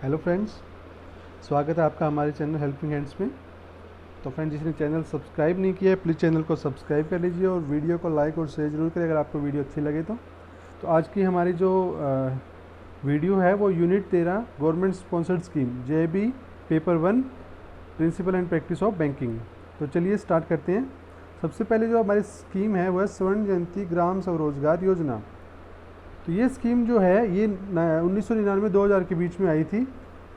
Hello friends, स्वागत है आपका हमारे चैनल हेल्पिंग हैंड्स में। तो फ्रेंड्स, जिसने चैनल सब्सक्राइब नहीं किया है प्लीज़ चैनल को सब्सक्राइब कर लीजिए और वीडियो को लाइक और शेयर जरूर करें अगर आपको वीडियो अच्छी लगे तो आज की हमारी जो वीडियो है वो unit 13 government sponsored scheme JB paper 1 principle and practice of banking. तो चलिए स्टार्ट करते हैं। सबसे पहले जो हमारी स्कीम है वह स्वर्ण जयंती ग्राम स्वरोजगार योजना। तो ये स्कीम जो है ये 1999-2000 के बीच में आई थी।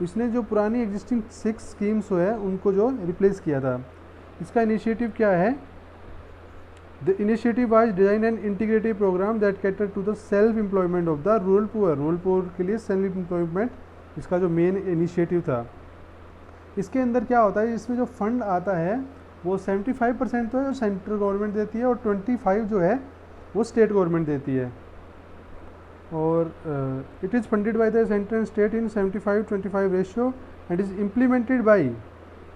इसने जो पुरानी एग्जिस्टिंग 6 स्कीम्स जो है उनको जो रिप्लेस किया था। इसका इनिशिएटिव क्या है? The initiative was design and integrative programme that cater to the self employment of the rural poor के लिए सेल्फ एम्प्लॉयमेंट इसका जो मेन इनिशिएटिव था। इसके अंदर क्या होता है, इसमें जो फंड आता है वो 75% तो है सेंट्रल गवर्नमेंट देती है और 25 जो है वो स्टेट गवर्नमेंट देती है। और it is funded by the center and state in 75-25 ratio and is implemented by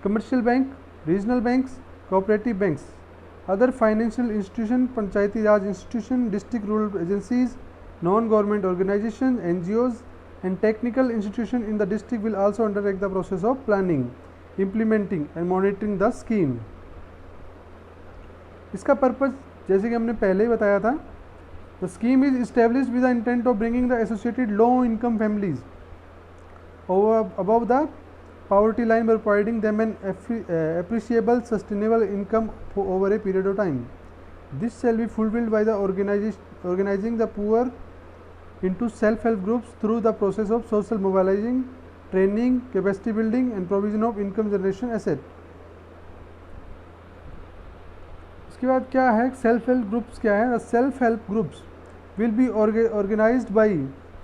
commercial bank, regional banks, cooperative banks, other financial institution, panchayati raj institution, district rural agencies, non-government organization, NGOs and technical institution in the district will also undertake the process of planning, implementing and monitoring the scheme. इसका purpose जैसे कि हमने पहले ही बताया था, the scheme is established with the intent of bringing the associated low-income families above the poverty line by providing them an appreciable sustainable income over a period of time. This shall be fulfilled by the organizing the poor into self-help groups through the process of social mobilizing, training, capacity building and provision of income generation asset. उसके बाद क्या है, self help groups क्या है? Self help groups will be organized by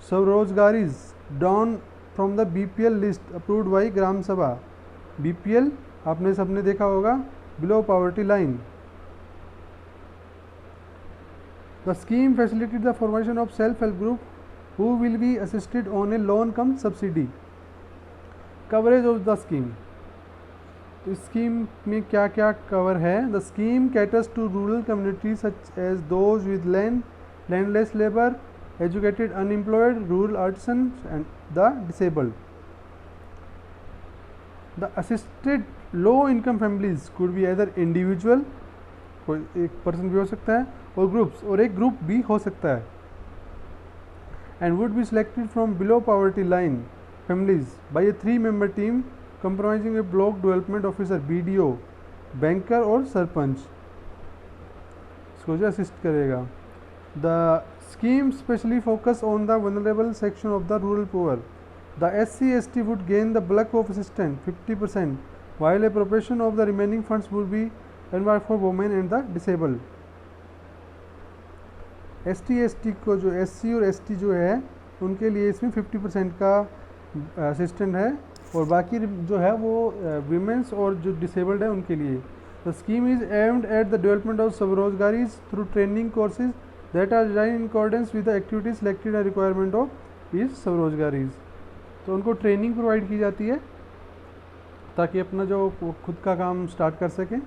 स्वरोजगारीज down from the BPL list approved by gram sabha. BPL आपने सबने देखा होगा, below poverty line. The scheme facilitate the formation of self help group who will be assisted on a loan cum subsidy. Coverage of the scheme, तो scheme में क्या क्या cover है? The scheme caters to rural communities such as those with landless labour, educated unemployed, rural artisan and the disabled. The assisted low income families could be either individual, कोई एक person भी हो सकता है, और ग्रुप्स, और एक ग्रुप भी हो सकता है, and would be selected from below poverty line families by a 3-member team comprising a block development officer BDO, banker और सरपंच इसको जो असिस्ट करेगा। The scheme specially focus on the vulnerable section of the rural poor. The SC/ST would gain the bulk of assistance 50%, while a proportion of the remaining funds would be earmarked for women and the disabled. ST/ST को जो SC और ST जो है उनके लिए इसमें 50% का assistant है और बाकी जो है वो वीमेंस और जो डिसेबल्ड है उनके लिए। The scheme is aimed at the development of स्वरोजगारीज through training courses that are design in accordance with the activities selected and requirement of its स्वरोजगारीज। तो उनको ट्रेनिंग प्रोवाइड की जाती है ताकि अपना जो खुद का काम स्टार्ट कर सकें।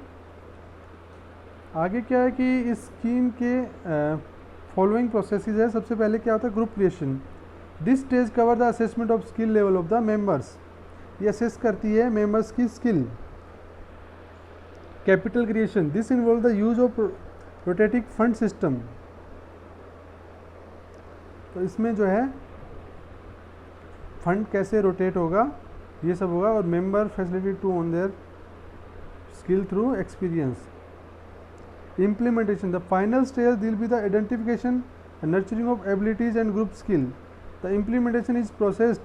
आगे क्या है कि इस स्कीम के फॉलोइंग प्रोसेसेस है। सबसे पहले क्या होता है? Group creation. This stage cover the assessment of skill level of the members. ये असेस करती है मेंबर्स की skill. Capital creation, this involve the use of rotating fund system. तो इसमें जो है फंड कैसे रोटेट होगा ये सब होगा, और member facility to hone their skill through experience. Implementation, the final stage will be the identification and nurturing of abilities and group skill. The implementation is processed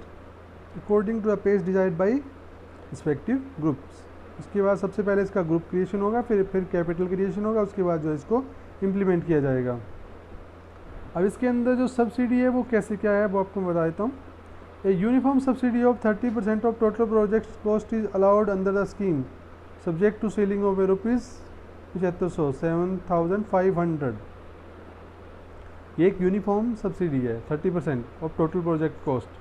according to the pace decided by respective groups. उसके बाद सबसे पहले इसका group creation होगा, फिर capital creation होगा, उसके बाद जो इसको इम्प्लीमेंट किया जाएगा। अब इसके अंदर जो सब्सिडी है वो कैसे क्या है वो आपको बता देता हूँ। A uniform subsidy of 30% of total project cost is allowed under the scheme subject to ceiling of ₹7500 7,500। ये एक यूनिफॉर्म सब्सिडी है 30% ऑफ टोटल प्रोजेक्ट कॉस्ट।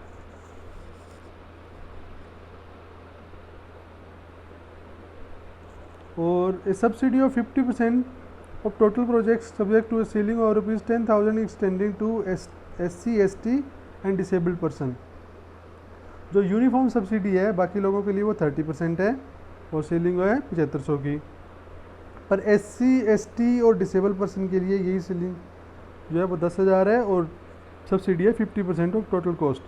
और ए subsidy of 50% of total projects subject to a ceiling of ₹10,000 extending to SC, ST and disabled person. जो uniform subsidy है बाकी लोगों के लिए वो 30% है और सीलिंग है 7500 की। पर SC ST और डिसेबल पर्सन के लिए यही सीलिंग जो है वो 10,000 है और सब्सिडी है 50% ऑफ टोटल कॉस्ट।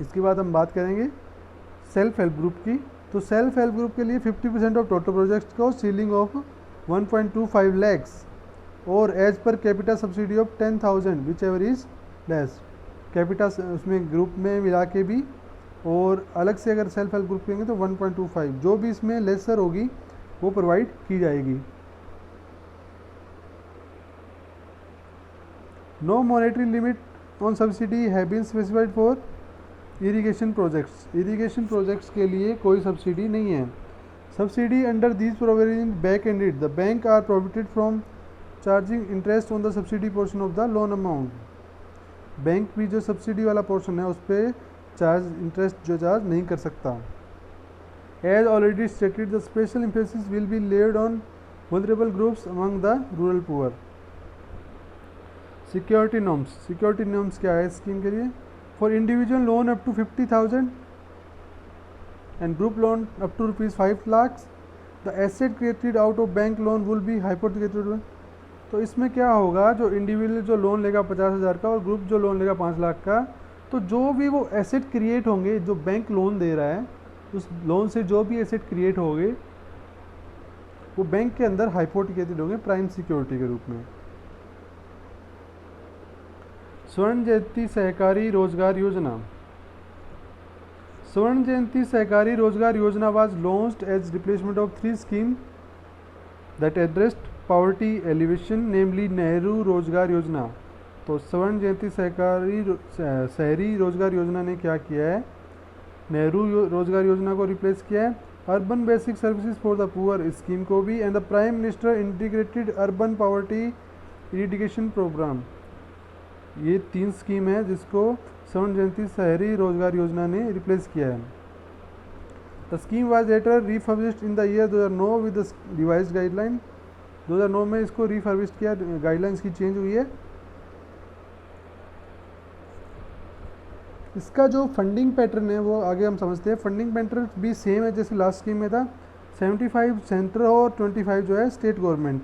इसके बाद हम बात करेंगे सेल्फ हेल्प ग्रुप की। तो सेल्फ हेल्प ग्रुप के लिए 50% ऑफ टोटल प्रोजेक्ट्स को सीलिंग ऑफ 1.25 लैक्स और as per capita subsidy of 10,000 which ever is less. Capita उसमें ग्रुप में मिला के भी और अलग से अगर सेल्फ हेल्प ग्रुप करेंगे तो 1.25 जो भी इसमें लेसर होगी वो प्रोवाइड की जाएगी। No monetary limit on subsidy have been specified for irrigation projects. Irrigation projects के लिए कोई सब्सिडी नहीं है। Subsidy under these provision back ended the bank are prohibited from charging interest on the subsidy portion of the loan amount. Bank भी जो subsidy वाला portion है उस पर इंटरेस्ट जो चार्ज नहीं कर सकता। As already stated the special emphasis will be laid on vulnerable groups among the rural poor. Security norms क्या है स्कीम के लिए? For individual loan up to 50,000 and group loan up to ₹5 lakhs the asset created out of bank loan will be hypothecated. तो इसमें क्या होगा, जो individual जो लोन लेगा 50,000 का और ग्रुप जो लोन लेगा 5 लाख का, तो जो भी वो एसेट क्रिएट होंगे जो बैंक लोन दे रहा है उस लोन से जो भी एसेट क्रिएट होंगे वो बैंक के अंदर हाइपोथेकेटेड होंगे प्राइम सिक्योरिटी के रूप में। स्वर्ण जयंती सहकारी रोजगार योजना। स्वर्ण जयंती Sahakari Rozgar Yojana was launched as replacement of 3 schemes that addressed poverty alleviation, namely Nehru Rozgar Yojana. तो स्वर्ण जयंती शहरी रोजगार योजना ने क्या किया है, नेहरू रोजगार योजना को रिप्लेस किया है। Urban basic services for the poor scheme को भी and the prime minister integrated urban poverty eradication programme, ये 3 स्कीम है जिसको स्वर्ण जयंती शहरी रोजगार योजना ने रिप्लेस किया है। The scheme was later refurbished in the year 2009 with the revised guideline. 2009 में इसको रिफर्बिश्ड किया, गाइडलाइंस की चेंज हुई है। इसका जो फंडिंग पैटर्न है वो आगे हम समझते हैं। फंडिंग पैटर्न भी सेम है जैसे लास्ट स्कीम में था। 75 सेंट्रल और 25 जो है state government.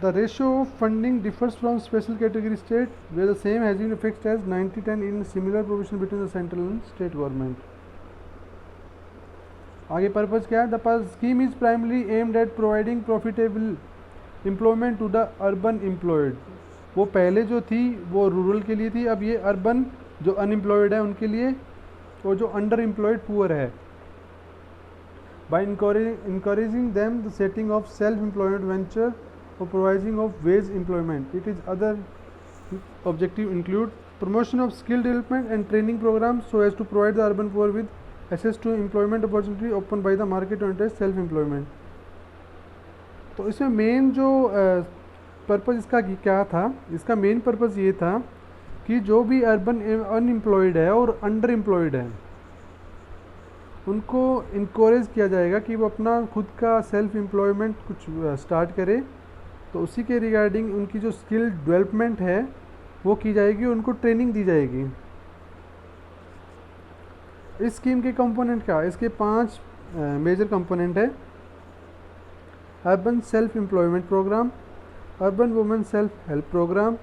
The ratio of funding differs from special category state, where the same has been fixed as 90-10 in similar proportion between the central and state government. आगे purpose क्या है? The scheme is primarily aimed at providing profitable employment to the urban employed. वो पहले जो थी वो rural के लिए थी, अब ये अर्बन जो अनएम्प्लॉयड है उनके लिए और जो अंडर एम्प्लॉयड पुअर है। By encouraging them the setting of self-employment venture or providing of wage employment. It is other objective include promotion of skill development and training programs so as to provide the urban poor with access to employment opportunity opened by the market to enter self employment. तो इसमें main जो purpose इसका क्या था, इसका main purpose ये था कि जो भी अर्बन अनएम्प्लॉयड है और अंडर एम्प्लॉयड है उनको इनकोरेज किया जाएगा कि वो अपना खुद का सेल्फ एम्प्लॉयमेंट कुछ स्टार्ट करे। तो उसी के रिगार्डिंग उनकी जो स्किल डेवलपमेंट है वो की जाएगी, उनको ट्रेनिंग दी जाएगी। इस स्कीम के कंपोनेंट क्या? इसके 5 मेजर कंपोनेंट है। Urban self employment programme, urban women self help programme,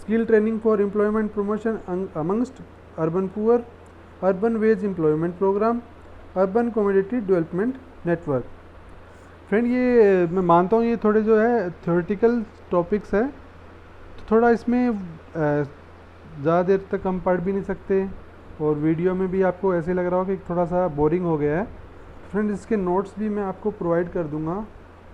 skill training for employment promotion amongst urban poor, urban wage employment programme, urban community development network. Friend ये मैं मानता हूँ ये थोड़े जो है थ्योरेटिकल टॉपिक्स है, तो थोड़ा इसमें ज़्यादा देर तक हम पढ़ भी नहीं सकते और वीडियो में भी आपको ऐसे लग रहा हो कि थोड़ा सा बोरिंग हो गया है। फ्रेंड इसके नोट्स भी मैं आपको प्रोवाइड कर दूंगा,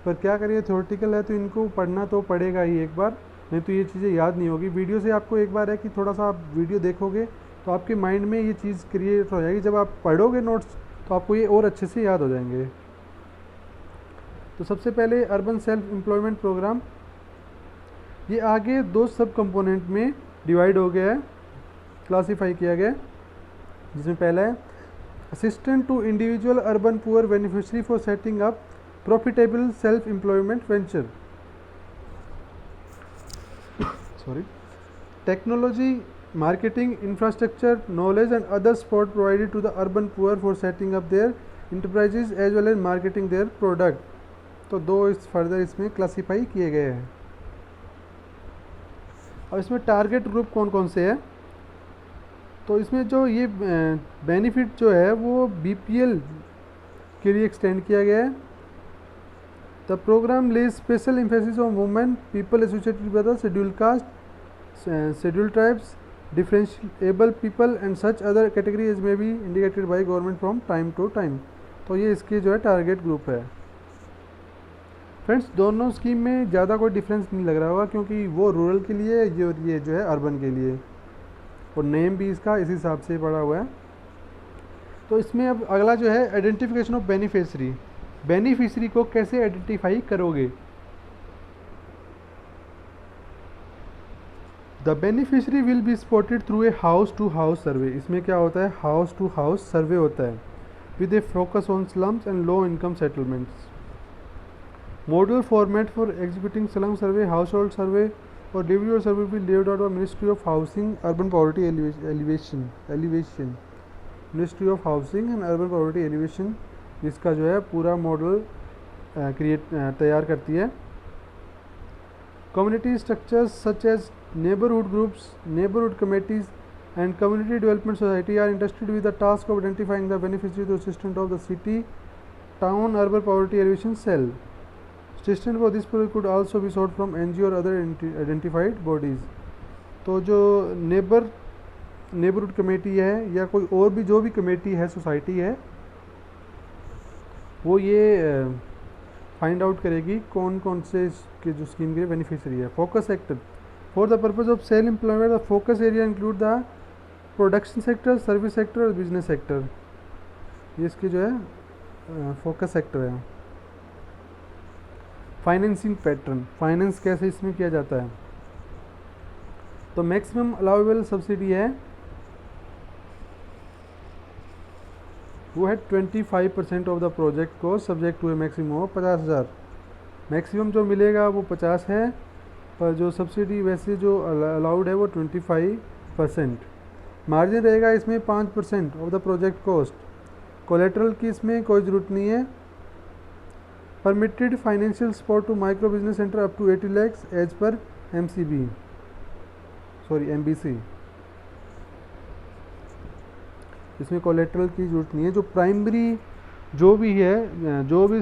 पर क्या करिए थ्योरेटिकल है तो इनको पढ़ना तो पड़ेगा ही एक बार, नहीं तो ये चीज़ें याद नहीं होगी। वीडियो से आपको एक बार है कि थोड़ा सा आप वीडियो देखोगे तो आपके माइंड में ये चीज़ क्रिएट हो जाएगी, जब आप पढ़ोगे नोट्स तो आपको ये और अच्छे से याद हो जाएंगे। तो सबसे पहले अर्बन सेल्फ एम्प्लॉयमेंट प्रोग्राम, ये आगे 2 सब कंपोनेंट में डिवाइड हो गया है, क्लासीफाई किया गया है, जिसमें पहला है assistant to individual urban poor beneficiary for setting up profitable self employment venture. sorry, technology, marketing, infrastructure, knowledge and other support provided to the urban poor for setting up their enterprises as well as marketing their product. तो दो इस further इसमें classify किए गए हैं। अब इसमें target group कौन कौन से है, तो इसमें जो ये बेनिफिट जो है वो बीपीएल के लिए एक्सटेंड किया गया है। The program lays special emphasis on women, people associated with the schedule caste, schedule tribes, differentiable people and such other categories may be indicated by government from time to time. तो ये इसके जो है target group है। Friends दोनों scheme में ज़्यादा कोई डिफरेंस नहीं लग रहा होगा, क्योंकि वो रूरल के लिए, ये जो है अर्बन के लिए, और नेम भी इसका इस हिसाब से पड़ा हुआ है। तो इसमें अब अगला जो है आइडेंटिफिकेशन ऑफ बेनिफिशरी। बेनिफिशरी को कैसे आइडेंटिफाई करोगे? The beneficiary will be spotted through a house to house survey. इसमें क्या होता है, हाउस टू हाउस सर्वे होता है with a focus on slums and low income settlements. Model format for executing slum survey, household survey और डिविजुअल survey भी laid out by ministry of housing urban poverty alleviation ministry of housing and urban poverty alleviation इसका जो है पूरा model तैयार करती है। Community structures such as neighborhood groups, neighborhood committees and community development society are entrusted with the task of identifying the beneficiaries to assistance of the city, town, urban poverty alleviation cell. Assistance for this project could also be sought from NGO or other identified bodies. तो जो neighbourhood committee है या कोई और भी जो भी committee है, सोसाइटी है, वो ये फाइंड आउट करेगी कौन कौन से इसके जो स्कीम के बेनिफिशियरी है। Focus sector For the purpose of self employment, the focus area include the production sector, service sector और business sector। ये इसकी जो है फोकस सेक्टर है। फाइनेंसिंग पैटर्न, फाइनेंस कैसे इसमें किया जाता है? तो मैक्सिमम अलाउेबल सब्सिडी है वो है 25% ऑफ द प्रोजेक्ट को, subject to a maximum of 50,000। Maximum जो मिलेगा वो 50 है, पर जो सब्सिडी वैसे जो अलाउड है वो 25%। मार्जिन रहेगा इसमें 5% of the project cost. Collateral की इसमें कोई ज़रूरत नहीं है। Permitted financial support to micro business centre up to 80 lakhs as per MBC। इसमें कोलेट्रल की ज़रूरत नहीं है। जो प्राइमरी जो भी है, जो भी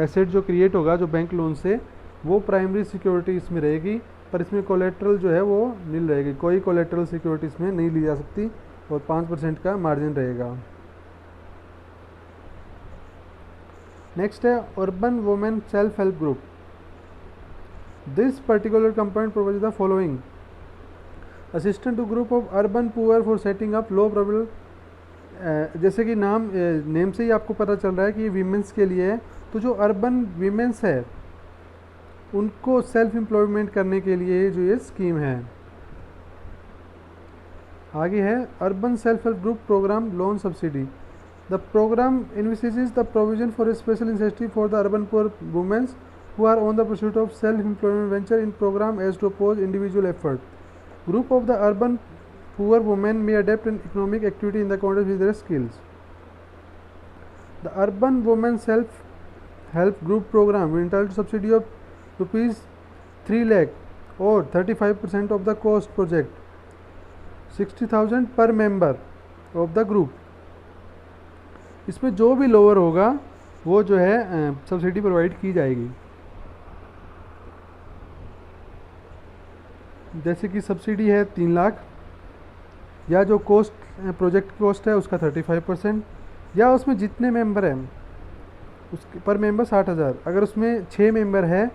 एसेट जो क्रिएट होगा जो बैंक लोन से, वो प्राइमरी सिक्योरिटी इसमें रहेगी, पर इसमें कोलेट्रल जो है वो नील रहेगी। कोई कोलेट्रल सिक्योरिटी इसमें नहीं ली जा सकती और 5% का मार्जिन रहेगा। नेक्स्ट है urban women self help group. This particular component provide the following: assistant to group of urban poor for setting up low probable. जैसे कि नेम से ही आपको पता चल रहा है कि ये वीमेंस के लिए है, तो जो अर्बन वीमेंस है उनको सेल्फ एम्प्लॉयमेंट करने के लिए जो ये स्कीम है। आगे है urban self help group program loan subsidy. The program envisages the provision for a special incentive for the urban poor womens who are on the pursuit of self employment venture in program as to oppose individual effort. Group of the urban poor women may adapt an economic activity in the context with their skills. The urban women self help group program will entitle to subsidy of rupees 3 lakh or 35% of the cost project, 60,000 per member of the group। इसमें जो भी lower होगा वो जो है subsidy provide की जाएगी। जैसे कि सब्सिडी है 3 लाख, या जो कॉस्ट प्रोजेक्ट कॉस्ट है उसका 35%, या उसमें जितने मेंबर हैं उसके पर मेंबर 60,000। अगर उसमें 6 मेंबर है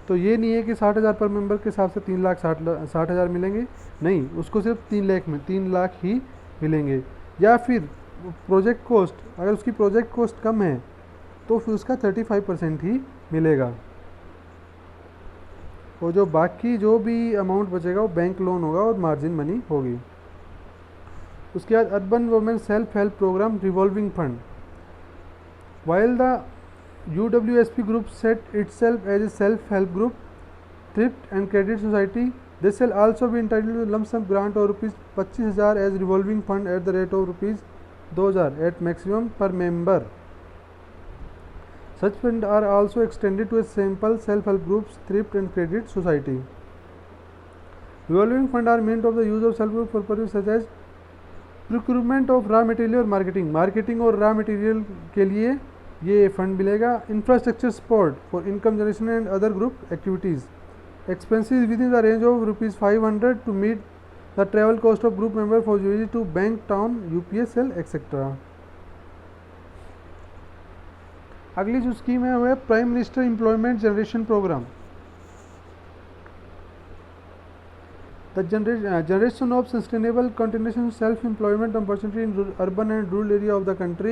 तो ये नहीं है कि 60,000 पर मेंबर के हिसाब से 3,60,000 मिलेंगे, नहीं, उसको सिर्फ 3 लाख ही मिलेंगे। या फिर प्रोजेक्ट कॉस्ट, अगर उसकी प्रोजेक्ट कॉस्ट कम है तो फिर उसका 35% ही मिलेगा, और जो बाकी जो भी अमाउंट बचेगा वो बैंक लोन होगा और मार्जिन मनी होगी। उसके बाद urban women self help program revolving fund. While the UWSP group set itself as a self-help group, thrift and credit society They shall also be entitled to lump sum grant of rupees 25,000 as revolving fund at the rate of rupees 2,000 at maximum per member. Such funds are also extended to a sample self-help groups, thrift and credit society. Revolving fund are meant of the use of self-help for purposes such as procurement of raw material और marketing और raw material के लिए ये fund मिलेगा. Infrastructure support for income generation and other group activities. Expenses within the range of ₹500 to meet the travel cost of group member for visit to bank, town, UPSL etcetera. अगली जो scheme है वो है prime minister employment generation program. The generation of sustainable continuous self-employment opportunity in urban and rural area of the country,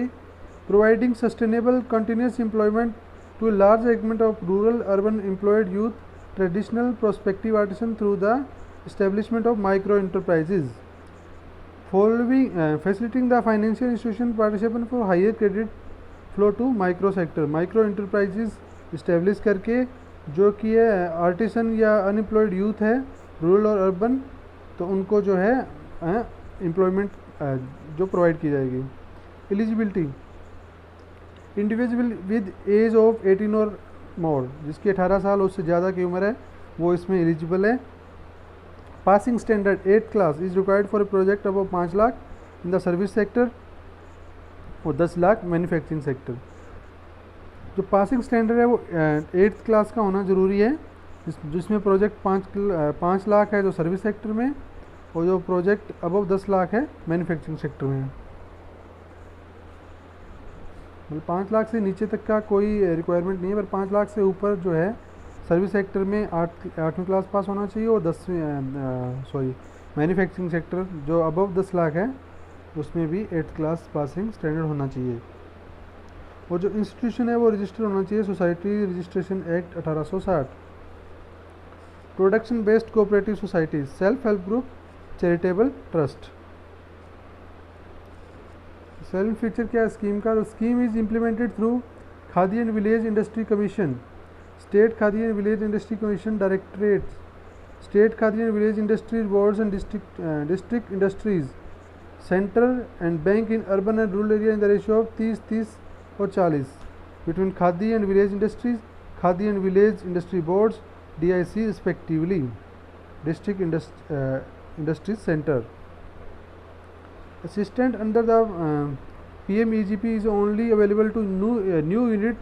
providing sustainable continuous employment to a large segment of rural urban employed youth, traditional prospective artisan through the establishment of micro enterprises. Following facilitating the financial institution participation for higher credit flow to micro sector. Micro enterprises establish करके जो कि है artisan या unemployed youth है rural और urban, तो उनको जो है एम्प्लॉयमेंट जो प्रोवाइड की जाएगी. Eligibility individual with age of 18 और मोर, जिसकी 18 साल उससे ज़्यादा की उम्र है वो इसमें एलिजिबल है. Passing standard 8th class is required for a project above 5 lakh in the service sector और 10 लाख मैन्युफैक्चरिंग सेक्टर. जो पासिंग स्टैंडर्ड है वो 8th क्लास का होना ज़रूरी है, जिसमें प्रोजेक्ट 5 लाख है जो सर्विस सेक्टर में, और जो प्रोजेक्ट अबव 10 लाख है मैन्युफैक्चरिंग सेक्टर में. मतलब 5 लाख से नीचे तक का कोई रिक्वायरमेंट नहीं है, पर 5 लाख से ऊपर जो है सर्विस सेक्टर में 8वीं क्लास पास होना चाहिए, और 10वीं मैन्युफैक्चरिंग सेक्टर जो अबव 10 लाख है उसमें भी 8th क्लास पासिंग स्टैंडर्ड होना चाहिए. और जो इंस्टीट्यूशन है वो रजिस्टर होना चाहिए society registration act 1860. Production based cooperative society, self help group, charitable trust. Self feature क्या है स्कीम का? Scheme is implemented through khadi and village industry commission, state khadi and village industry commission directorate, state khadi and village industry boards and district industries, centre and bank in urban and rural area in the ratio of 30-30 और 40 between khadi and village industries, khadi and village industry boards DIC respectively, district industries center. Assistant under the PMEGP is only available to new unit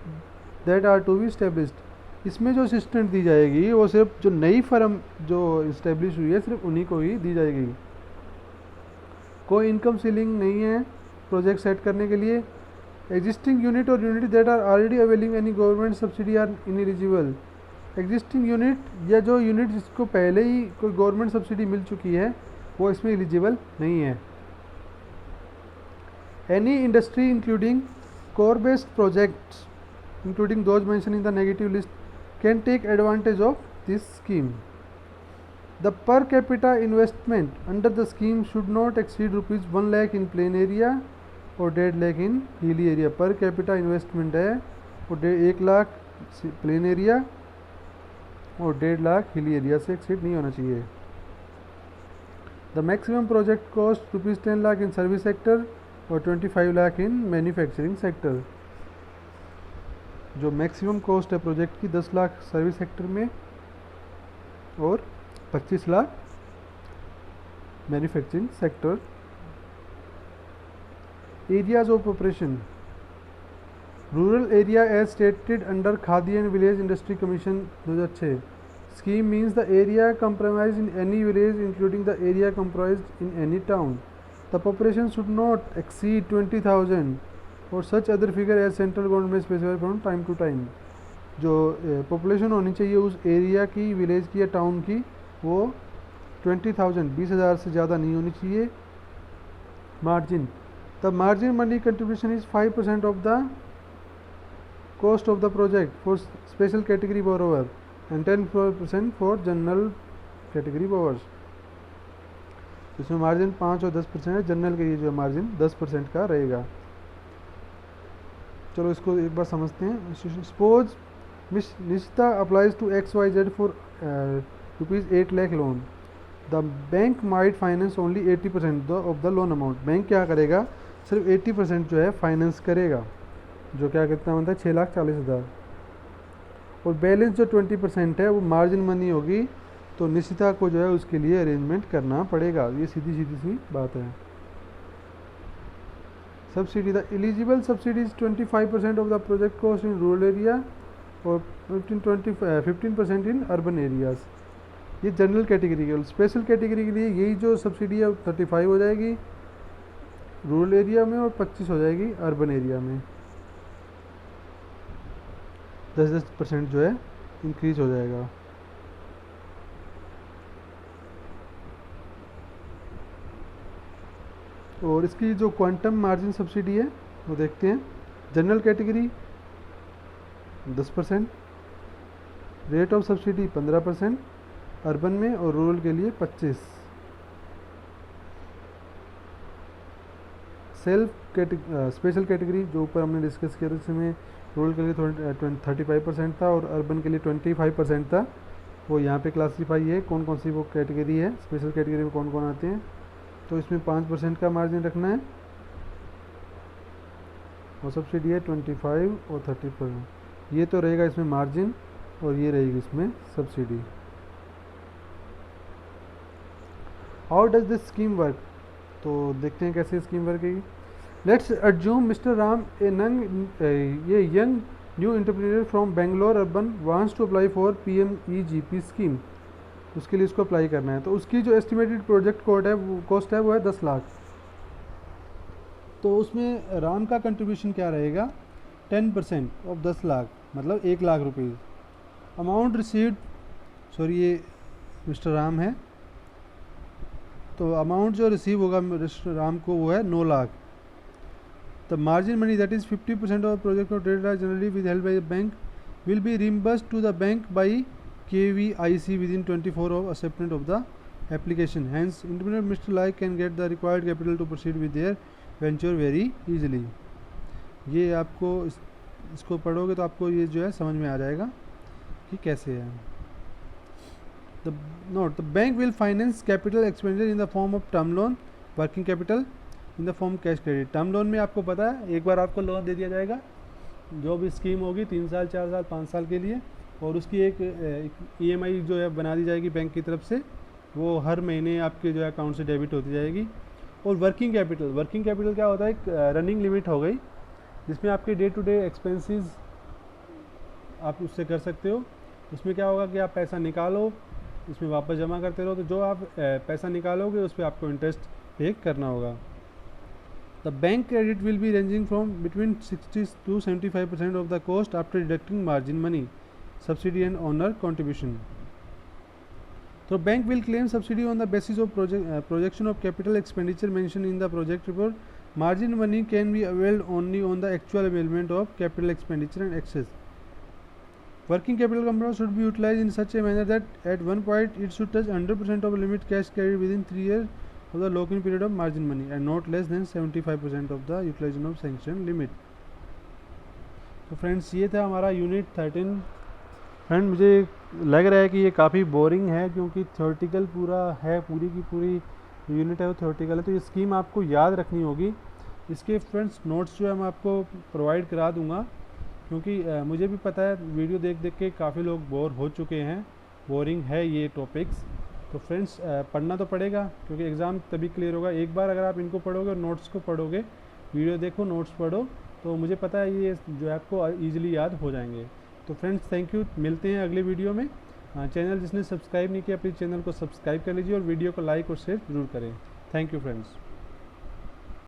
that are to be established. इसमें जो assistant दी जाएगी वो सिर्फ जो नई firm जो establish हुई है सिर्फ उन्हीं को ही दी जाएगी. कोई इनकम सीलिंग नहीं है प्रोजेक्ट सेट करने के लिए. एग्जिस्टिंग यूनिट और unit that are already availing any government subsidy are ineligible. Existing unit या जो यूनिट जिसको पहले ही कोई गवर्नमेंट सब्सिडी मिल चुकी है वो इसमें एलिजिबल नहीं है. Any industry including core based projects including those mention in the negative list can take advantage of this scheme. The per capita investment under the scheme should not exceed ₹1 lakh in plain area और 1.5 लाख इन hilly area. पर capita investment है वो 1 lakh plane area और 1.5 lakh hilly area से exceed नहीं होना चाहिए. The maximum project cost ₹10 lakh in service sector और 25 लाख इन मैन्युफैक्चरिंग सेक्टर. जो मैक्सिमम कॉस्ट है प्रोजेक्ट की 10 लाख सर्विस सेक्टर में और 25 lakh manufacturing sector. Areas of operation rural area as stated under Khadi and village industry commission 2006. Scheme means the area comprised in any village including the area comprised in any town. The population should not exceed 20,000 और such other figure as central government specified from time to time. जो population होनी चाहिए उस area की, village की या town की, वो 20,000 20,000 से ज़्यादा नहीं होनी चाहिए. Margin the margin money contribution is 5% of the cost of the project for special category borrower and 10% for general category borrowers. इसमें मार्जिन 5 और 10% है. जनरल के लिए जो मार्जिन 10% का रहेगा. चलो इसको एक बार समझते हैं. Suppose Nishchita applies to XYZ for ₹8 lakh loan, the bank might finance only 80% of the loan amount. Bank क्या करेगा, सिर्फ 80% जो है फाइनेंस करेगा, जो क्या कितना बनता है 6,40,000। और बैलेंस जो 20% है वो मार्जिन मनी होगी, तो निश्चिता को जो है उसके लिए अरेंजमेंट करना पड़ेगा। ये सीधी सीधी सी बात है। Subsidy, the eligible subsidies 25% of the project cost in rural area और 15% इन अर्बन एरियाज। ये जनरल कैटेगरी के। स्पेशल कैटेगरी के लिए यही जो सब्सिडी है 35 हो जाएगी रूरल एरिया में और 25 हो जाएगी अर्बन एरिया में। 10% जो है इंक्रीज हो जाएगा। और इसकी जो क्वांटम मार्जिन सब्सिडी है वो देखते हैं। General category 10%, rate of subsidy 15% urban में और रूरल के लिए 25। स्पेशल कैटेगरी जो ऊपर हमने डिस्कस किया था, इसमें रूरल के लिए 35% था और अर्बन के लिए 25% था। वो यहाँ पे क्लासीफाई है कौन कौन सी वो कैटेगरी है, स्पेशल कैटेगरी में कौन कौन आते हैं। तो इसमें 5% का मार्जिन रखना है और सब्सिडी है 25 और 30%। ये तो रहेगा इसमें मार्जिन और ये रहेगी इसमें subsidy. How does this scheme work, तो देखते हैं कैसे स्कीम वर्क है। लेट्स अज्यूम मिस्टर राम ये young new entrepreneur from Bangalore urban wants to apply for PMEGP scheme. उसके लिए इसको अप्लाई करना है। तो उसकी जो एस्टिमेटेड प्रोजेक्ट कॉस्ट है वो है 10 लाख। तो उसमें राम का कंट्रीब्यूशन क्या रहेगा, 10% ऑफ 10 लाख मतलब 1 lakh rupees. Amount received, sorry ये मिस्टर राम है, तो अमाउंट जो रिसीव होगा मिस्टर राम को वो है 9 lakh. The margin money that is 50% of project of data generally with help by the bank will be reimbursed to the bank by KVIC within 24 hours acceptance of the application. Hence, independent Mr. Lai can get the required capital to proceed with their venture very easily. ये आपको इसको पढ़ोगे तो आपको ये जो है समझ में आ जाएगा कि कैसे है। The note, the bank will finance capital expenditure in the form of term loan, working capital in the form cash credit. Term loan में आपको पता है एक बार आपको लोन दे दिया जाएगा, जो भी स्कीम होगी 3 साल 4 साल 5 साल के लिए, और उसकी एक EMI जो है बना दी जाएगी बैंक की तरफ से, वो हर महीने आपके जो है अकाउंट से डेबिट होती जाएगी। और वर्किंग कैपिटल क्या होता है, एक रनिंग लिमिट हो गई जिसमें आपके डे टू डे एक्सपेंसेस आप उससे कर सकते हो। उसमें क्या होगा कि आप पैसा निकालो, इसमें वापस जमा करते रहो, तो जो आप पैसा निकालोगे उस पर आपको इंटरेस्ट पे करना होगा। The bank credit will be ranging from between 60 to 75% of the cost after deducting margin money, subsidy and owner contribution. So bank will claim subsidy on the basis of projection of capital expenditure mentioned in the project report. Margin money can be availed only on the actual availment of capital expenditure and excess. Working capital component should be utilized in such a manner that at one point it should touch 100% of limit cash carried within 3 years of the lock-in period of margin money and not less than 75% of the utilization of sanctioned limit. तो friends ये था हमारा unit 13। Friend मुझे लग रहा है कि ये काफ़ी बोरिंग है क्योंकि थ्योरेटिकल पूरा है, पूरी की पूरी यूनिट है वो थ्योरेटिकल है। तो ये स्कीम आपको याद रखनी होगी। इसके फ्रेंड्स नोट्स जो है मैं आपको प्रोवाइड करा दूंगा, क्योंकि मुझे भी पता है वीडियो देख देख के काफ़ी लोग बोर हो चुके हैं, बोरिंग है ये टॉपिक्स। तो फ्रेंड्स पढ़ना तो पड़ेगा क्योंकि एग्ज़ाम तभी क्लियर होगा। एक बार अगर आप इनको पढ़ोगे और नोट्स को पढ़ोगे, वीडियो देखो नोट्स पढ़ो, तो मुझे पता है ये जो है आपको ईजिली याद हो जाएंगे। तो फ्रेंड्स थैंक यू, मिलते हैं अगले वीडियो में। चैनल जिसने सब्सक्राइब नहीं किया प्लीज़ चैनल को सब्सक्राइब कर लीजिए और वीडियो को लाइक और शेयर ज़रूर करें। Thank you friends.